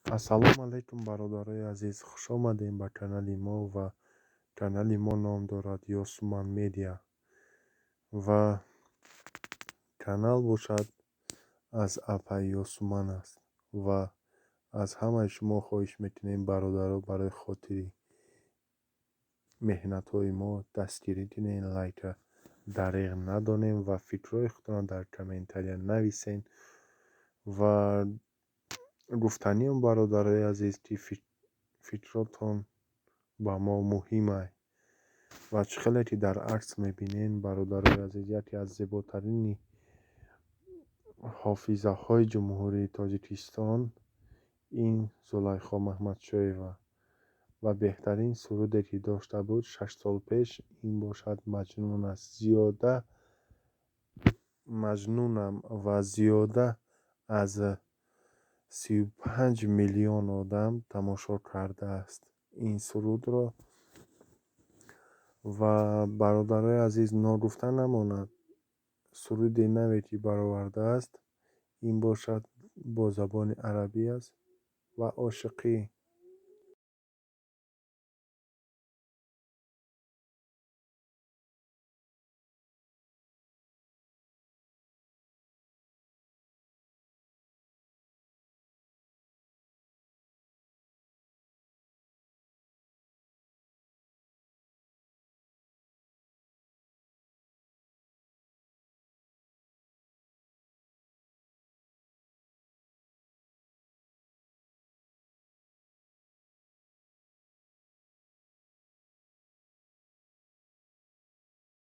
ассалому алайкум бародарои азиз, хуш омадем ба канали мо. Ва канали мо ном дорад Ёсуман Медиа ва канал бошад аз апаи Ёсуман аст. Ва аз ҳамаи шумо хоҳиш метинем бародаро барои хотири меҳнатҳои мо дастгирӣ динен, лайка дариғ надонем ва фикрҳои худро дар комментария нависен. ва гуфтаниём бародарои азиз ки фикротон ба мо муҳимай ва чихеле ки дар акс мебинен бародарои азиз, яке аз зеботарини ҳофизаҳои ҷумҳурии Тоҷикистон ин Зулайхо Маҳмадшоева ва беҳтарин суруде ки дошта буд 6 сол пеш, ин бошад маҷнун аст. Зиёда маҷнунам ва зиёда аз 35 миллион одам тамошо кардааст ин сурудро. ва бародарои азиз, ногуфта намонад, суруди наве ки баровардааст, ин бошад бо забони арабӣ аст ва ошиқӣ.